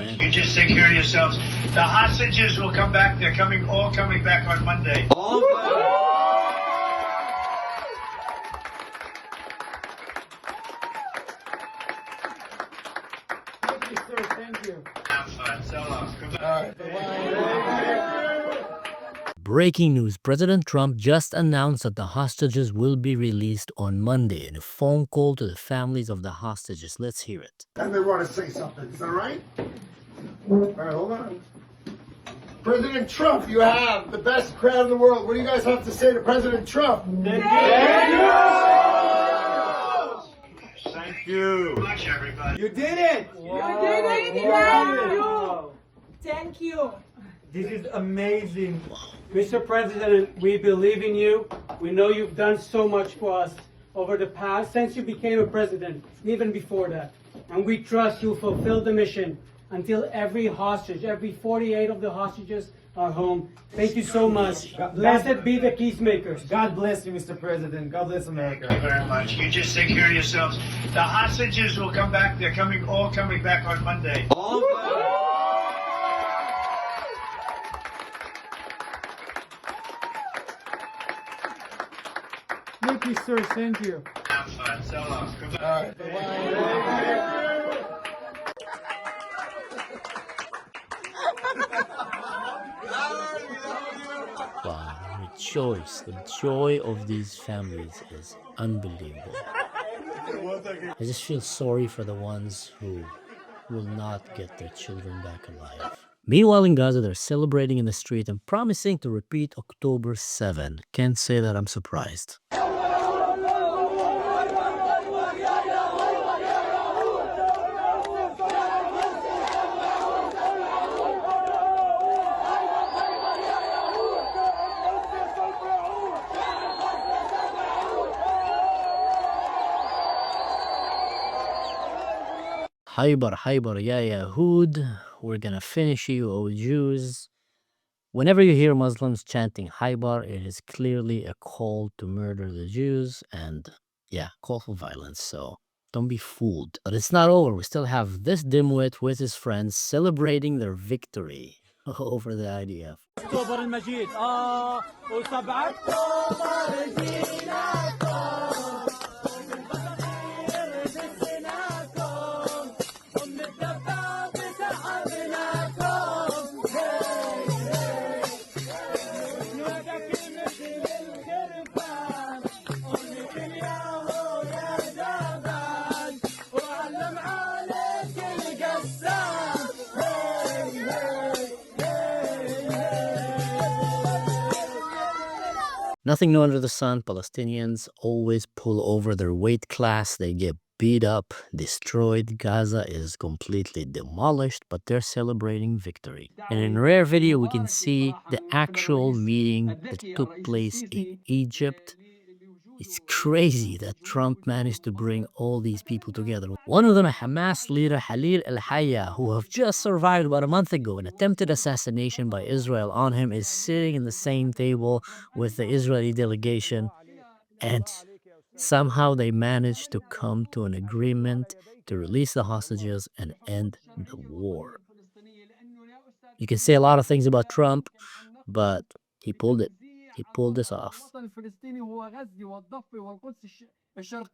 man. You just take care of yourselves. The hostages will come back. They're all coming back on Monday. All Thank you, sir. Thank you. Have fun. So long. Breaking news. President Trump just announced that the hostages will be released on Monday in a phone call to the families of the hostages. Let's hear it. And they want to say something. Is that right? All right, hold on. President Trump, you have the best crowd in the world. What do you guys have to say to President Trump? Thank you very much, everybody. You did it! Thank you. This is amazing. Mr. President, we believe in you. We know you've done so much for us over the past, since you became a president, even before that. And we trust you'll fulfill the mission until every hostage, every 48 of the hostages are home. Thank you so much. Blessed be the peacemakers. God bless you, Mr. President. God bless America. Thank you very much. You just take care of yourselves. The hostages will come back. They're all coming back on Monday. Thank you, sir. Thank you. Have fun. So long. All right. Wow, the joy of these families is unbelievable. I just feel sorry for the ones who will not get their children back alive. Meanwhile in Gaza, they're celebrating in the street and promising to repeat October 7. Can't say that I'm surprised. Haybar, ya Yahud, we're gonna finish you, O Jews. Whenever you hear Muslims chanting Haybar, it is clearly a call to murder the Jews and, call for violence. So don't be fooled. But it's not over. We still have this dimwit with his friends celebrating their victory over the IDF. Nothing new under the sun. Palestinians always pull over their weight class. They get beat up, destroyed. Gaza is completely demolished, but they're celebrating victory. And in a rare video, we can see the actual meeting that took place in Egypt. It's crazy that Trump managed to bring all these people together. One of them, a Hamas leader, Khalil al-Hayya, who have just survived about a month ago an attempted assassination by Israel on him, is sitting in the same table with the Israeli delegation. And somehow they managed to come to an agreement to release the hostages and end the war. You can say a lot of things about Trump, but he pulled it. He pulled this off.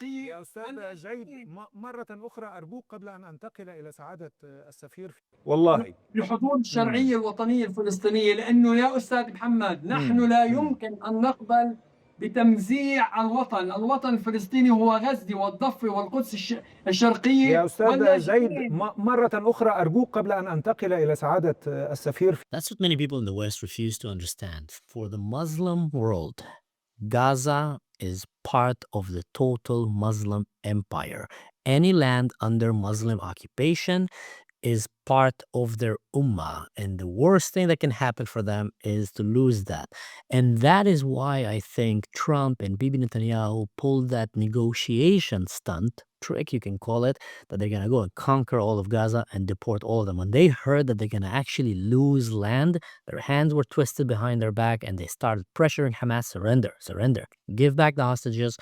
يا أستاذ جيد مرة أخرى أرجوك قبل أن أنتقل إلى سعادة السفير والله الحدود الشرعية الوطنية الفلسطينية، لأنه يا أستاذ محمد نحن لا يمكن أن نقبل بتمزيع الوطن الفلسطيني هو غزة والضفة والقدس الشرقية. يا أستاذ جيد مرة أخرى أرجوك قبل أن أنتقل إلى سعادة السفير. That's what many people in the West refuse to understand. For the Muslim world, Gaza is part of the total Muslim empire. Any land under Muslim occupation is part of their ummah, and the worst thing that can happen for them is to lose that. And that is why I think Trump and Bibi Netanyahu pulled that negotiation stunt, trick you can call it, that they're going to go and conquer all of Gaza and deport all of them. When they heard that they're going to actually lose land, their hands were twisted behind their back and they started pressuring Hamas, surrender, give back the hostages.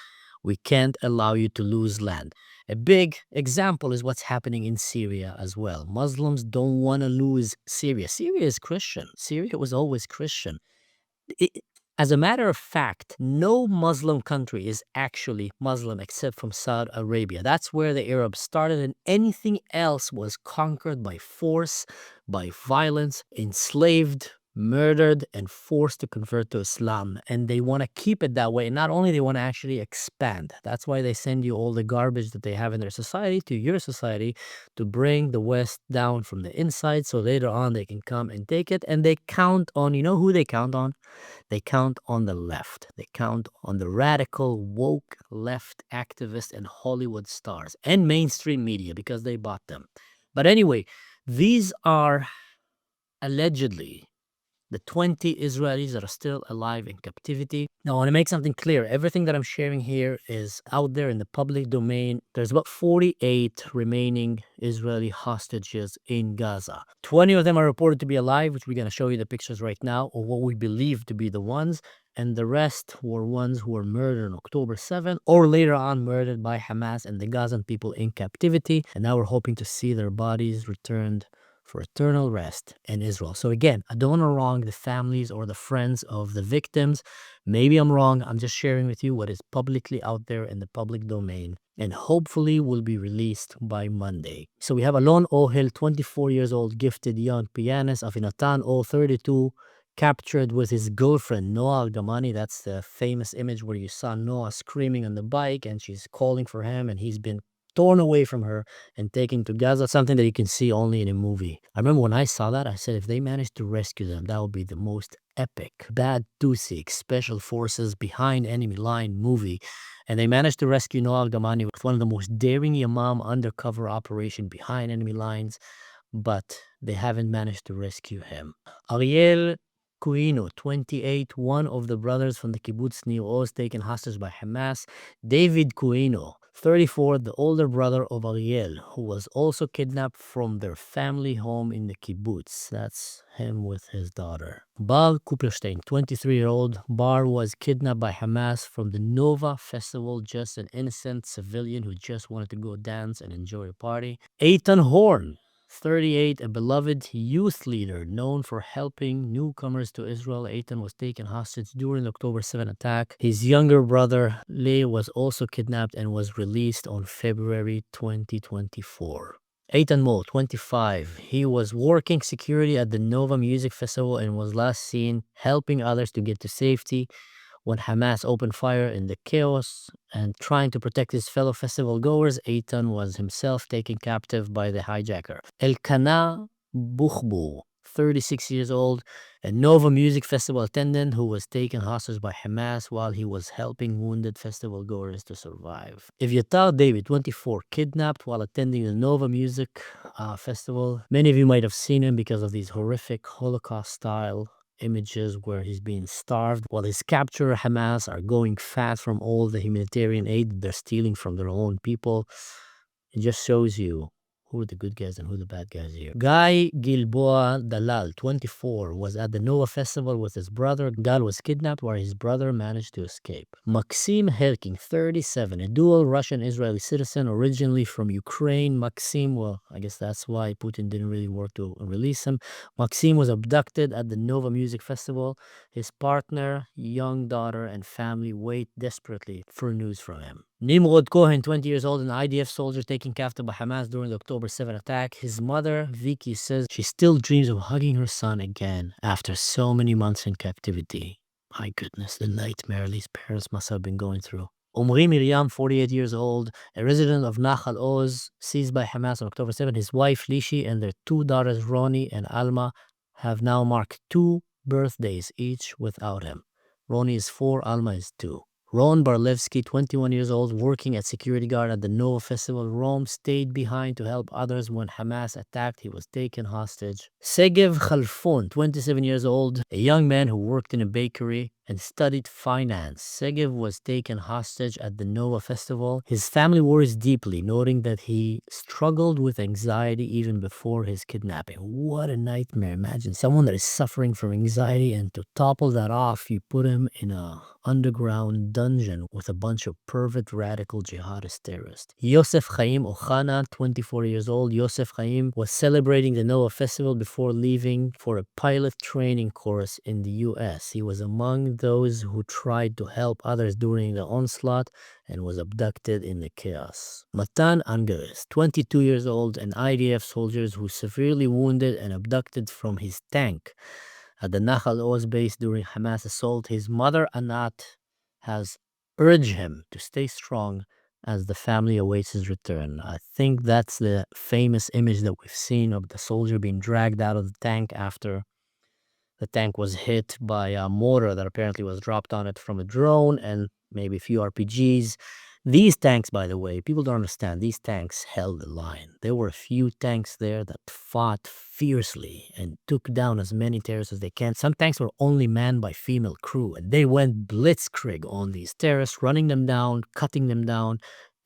We can't allow you to lose land. A big example is what's happening in Syria as well. Muslims don't want to lose Syria. Syria is Christian. Syria was always Christian. It- as a matter of fact, no Muslim country is actually Muslim except from Saudi Arabia. That's where the Arabs started, and anything else was conquered by force, by violence, enslaved, murdered, and forced to convert to Islam. And they want to keep it that way. And not only they want to actually expand. That's why they send you all the garbage that they have in their society to your society to bring the West down from the inside so later on they can come and take it. And they count on, you know who they count on? They count on the left. They count on the radical, woke left activists and Hollywood stars and mainstream media because they bought them. But anyway, these are allegedly the 20 Israelis that are still alive in captivity. Now, I want to make something clear. Everything that I'm sharing here is out there in the public domain. There's about 48 remaining Israeli hostages in Gaza. 20 of them are reported to be alive, which we're going to show you the pictures right now, or what we believe to be the ones. And the rest were ones who were murdered on October 7 or later on murdered by Hamas and the Gazan people in captivity. And now we're hoping to see their bodies returned for eternal rest in Israel. So again, I don't want to wrong the families or the friends of the victims. Maybe I'm wrong. I'm just sharing with you what is publicly out there in the public domain and hopefully will be released by Monday. So we have Alon Ohel, 24 years old, gifted young pianist. Avinatan O, 32, captured with his girlfriend, Noah Al-Gamani. That's the famous image where you saw Noah screaming on the bike and she's calling for him and he's been torn away from her and taken to Gaza, something that you can see only in a movie. I remember when I saw that, I said, if they manage to rescue them, that would be the most epic, bad Tusi, special forces behind enemy line movie. And they managed to rescue Noah Al-Gamani with one of the most daring Yamam undercover operation behind enemy lines, but they haven't managed to rescue him. Ariel Cuino, 28, one of the brothers from the kibbutz Nir Oz taken hostage by Hamas. David Cuino, 34, the older brother of Ariel, who was also kidnapped from their family home in the kibbutz. That's him with his daughter. Bar Kuplerstein, 23-year-old. Bar was kidnapped by Hamas from the Nova Festival, just an innocent civilian who just wanted to go dance and enjoy a party. Eitan Horn, 38, a beloved youth leader known for helping newcomers to Israel. Eitan was taken hostage during the October 7 attack. His younger brother, Lei, was also kidnapped and was released on February 2024. Eitan Mo, 25. He was working security at the Nova Music Festival and was last seen helping others to get to safety when Hamas opened fire in the chaos and trying to protect his fellow festival goers. Eitan was himself taken captive by the hijacker. Elkanah Bukhbu, 36 years old, a Nova Music Festival attendant who was taken hostage by Hamas while he was helping wounded festival goers to survive. Evyatar David, 24, kidnapped while attending the Nova Music Festival. Many of you might have seen him because of these horrific Holocaust-style images where he's being starved. While his capturer Hamas are going fast from all the humanitarian aid they're stealing from their own people. It just shows you who are the good guys and who the bad guys here. Guy Gilboa Dalal, 24, was at the Nova Festival with his brother. Gal was kidnapped while his brother managed to escape. Maxim Helking, 37, a dual Russian-Israeli citizen originally from Ukraine. Maxim, well, I guess that's why Putin didn't really work to release him. Maxim was abducted at the Nova Music Festival. His partner, young daughter, and family wait desperately for news from him. Nimrod Cohen, 20 years old, an IDF soldier taken captive by Hamas during the October 7 attack. His mother, Vicky, says she still dreams of hugging her son again after so many months in captivity. My goodness, the nightmare these parents must have been going through. Omri Miriam, 48 years old, a resident of Nachal Oz, seized by Hamas on October 7. His wife, Lishi, and their two daughters, Roni and Alma, have now marked 2 birthdays each without him. Roni is 4, Alma is 2. Ron Barlevsky, 21 years old, working as security guard at the Nova Festival. Ron stayed behind to help others when Hamas attacked. He was taken hostage. Segev Khalfon, 27 years old, a young man who worked in a bakery. and studied finance. Segev was taken hostage at the Nova Festival. His family worries deeply, noting that he struggled with anxiety even before his kidnapping. What a nightmare. Imagine someone that is suffering from anxiety, and to topple that off, you put him in a underground dungeon with a bunch of pervert radical jihadist terrorists. Yosef Chaim Ochana, 24 years old. Yosef Chaim was celebrating the Noah Festival before leaving for a pilot training course in the US. He was among those who tried to help others during the onslaught and was abducted in the chaos. Matan Angeres, 22 years old, an IDF soldier who severely wounded and abducted from his tank at the Nahal Oz base during Hamas assault. His mother Anat has urged him to stay strong as the family awaits his return. I think that's the famous image that we've seen of the soldier being dragged out of the tank after the tank was hit by a mortar that apparently was dropped on it from a drone and maybe a few RPGs. These tanks, by the way, people don't understand, these tanks held the line. There were a few tanks there that fought fiercely and took down as many terrorists as they can. Some tanks were only manned by female crew, and they went blitzkrieg on these terrorists, running them down, cutting them down.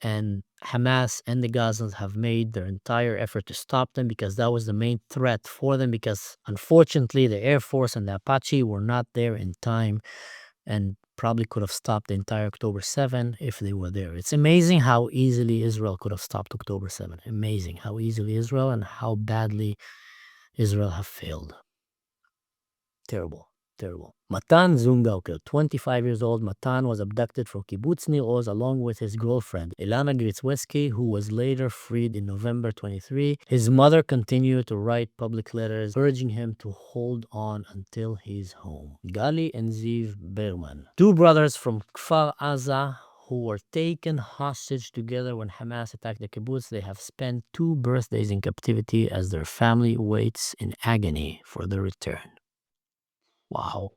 And Hamas and the Gazans have made their entire effort to stop them because that was the main threat for them, because unfortunately the Air Force and the Apache were not there in time and probably could have stopped the entire October 7 if they were there. It's amazing how easily Israel could have stopped October 7. Amazing how easily Israel and how badly Israel have failed. Terrible. Terrible. Matan Zungauker, 25 years old. Matan was abducted from Kibbutz Nir Oz along with his girlfriend, Ilana Gritzweski, who was later freed in November 23. His mother continued to write public letters urging him to hold on until he's home. Gali and Ziv Berman, two brothers from Kfar Aza who were taken hostage together when Hamas attacked the kibbutz. They have spent 2 birthdays in captivity as their family waits in agony for their return. Wow.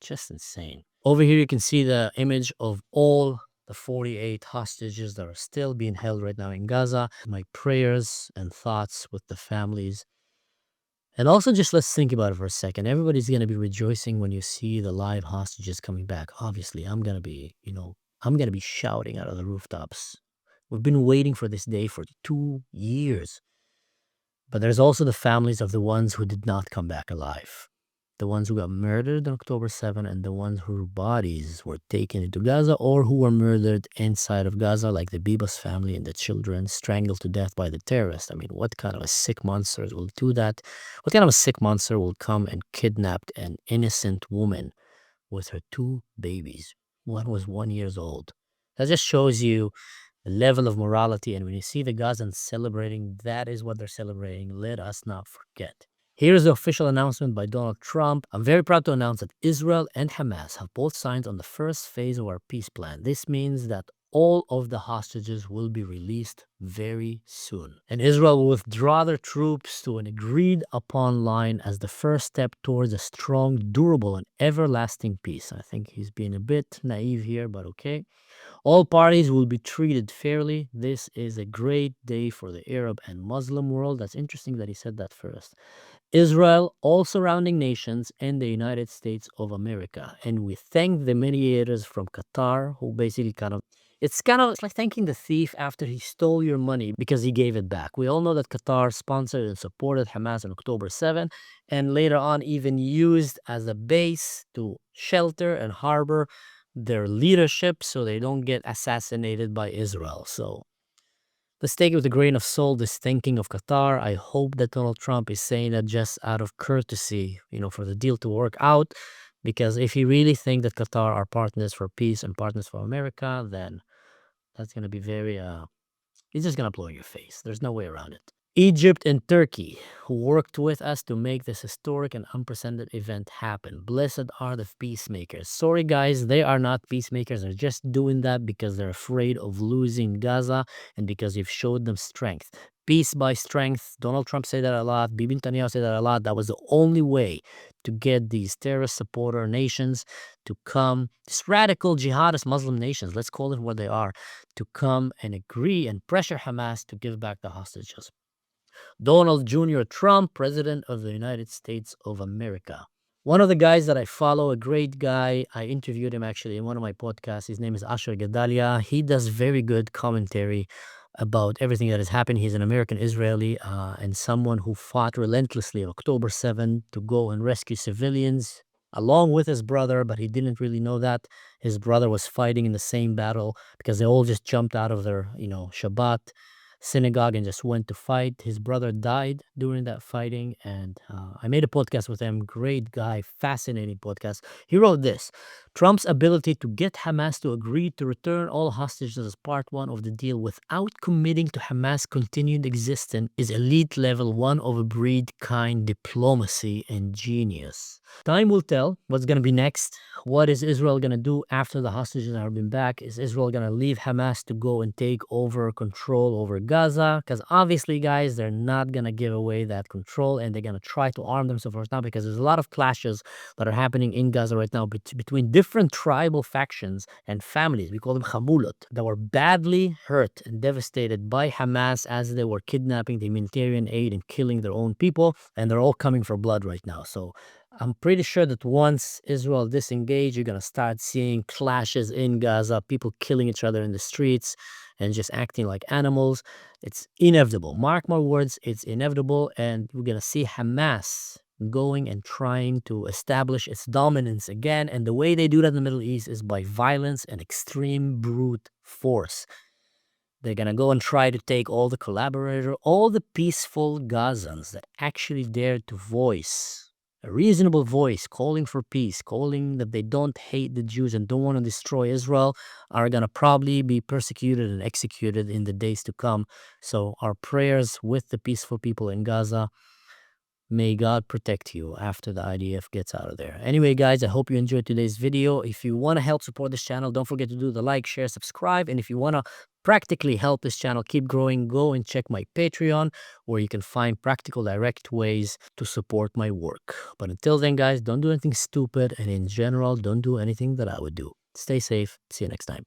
Just insane. Over here you can see the image of all the 48 hostages that are still being held right now in Gaza. My prayers and thoughts with the families. And also just let's think about it for a second. Everybody's going to be rejoicing when you see the live hostages coming back. Obviously, I'm going to be, I'm going to be shouting out of the rooftops. We've been waiting for this day for 2 years. But there's also the families of the ones who did not come back alive. The ones who got murdered on October 7 and the ones whose bodies were taken into Gaza or who were murdered inside of Gaza, like the Bibas family and the children strangled to death by the terrorists. I mean, what kind of a sick monster will do that? What kind of a sick monster will come and kidnap an innocent woman with her 2 babies? One was 1 year old. That just shows you the level of morality. And when you see the Gazans celebrating, that is what they're celebrating. Let us not forget. Here's the official announcement by Donald Trump. I'm very proud to announce that Israel and Hamas have both signed on the first phase of our peace plan. This means that all of the hostages will be released very soon. And Israel will withdraw their troops to an agreed upon line as the first step towards a strong, durable, and everlasting peace. I think he's being a bit naive here, but okay. All parties will be treated fairly. This is a great day for the Arab and Muslim world. That's interesting that he said that first. Israel, all surrounding nations, and the United States of America. And we thank the mediators from Qatar who basically it's like thanking the thief after he stole your money because he gave it back. We all know that Qatar sponsored and supported Hamas on October 7 and later on even used as a base to shelter and harbor their leadership so they don't get assassinated by Israel. So let's take it with a grain of salt, this thinking of Qatar. I hope that Donald Trump is saying that just out of courtesy, for the deal to work out. Because if you really think that Qatar are partners for peace and partners for America, then that's going to be very, it's just going to blow in your face. There's no way around it. Egypt and Turkey, who worked with us to make this historic and unprecedented event happen. Blessed are the peacemakers. Sorry, guys, they are not peacemakers. They're just doing that because they're afraid of losing Gaza and because you've showed them strength. Peace by strength. Donald Trump said that a lot. Bibi Netanyahu said that a lot. That was the only way to get these terrorist supporter nations to come, these radical jihadist Muslim nations, let's call it what they are, to come and agree and pressure Hamas to give back the hostages. Donald Jr. Trump, President of the United States of America. One of the guys that I follow, a great guy, I interviewed him actually in one of my podcasts. His name is Asher Gedalia. He does very good commentary about everything that has happened. He's an American Israeli and someone who fought relentlessly on October 7 to go and rescue civilians along with his brother, but he didn't really know that his brother was fighting in the same battle because they all just jumped out of their, Shabbat synagogue and just went to fight. His brother died during that fighting, and I made a podcast with him. Great guy, fascinating podcast. He wrote this: Trump's ability to get Hamas to agree to return all hostages as part one of the deal without committing to Hamas' continued existence is elite level, one of a breed kind diplomacy and genius. Time will tell what's going to be next. What is Israel going to do after the hostages have been back? Is Israel going to leave Hamas to go and take over control over Gaza? Because obviously, guys, they're not going to give away that control, and they're going to try to arm themselves right now because there's a lot of clashes that are happening in Gaza right now between different tribal factions and families. We call them Hamulot, that were badly hurt and devastated by Hamas as they were kidnapping the humanitarian aid and killing their own people, and they're all coming for blood right now. So I'm pretty sure that once Israel disengage, you're going to start seeing clashes in Gaza, people killing each other in the streets and just acting like animals. It's inevitable. Mark my words, it's inevitable. And we're going to see Hamas going and trying to establish its dominance again. And the way they do that in the Middle East is by violence and extreme brute force. They're going to go and try to take all the collaborators, all the peaceful Gazans that actually dared to voice a reasonable voice, calling for peace, calling that they don't hate the Jews and don't want to destroy Israel, are going to probably be persecuted and executed in the days to come. So our prayers with the peaceful people in Gaza. May God protect you after the IDF gets out of there. Anyway, guys, I hope you enjoyed today's video. If you want to help support this channel, don't forget to do the like, share, subscribe. And if you want to practically help this channel keep growing, go and check my Patreon, where you can find practical, direct ways to support my work. But until then, guys, don't do anything stupid. And in general, don't do anything that I would do. Stay safe. See you next time.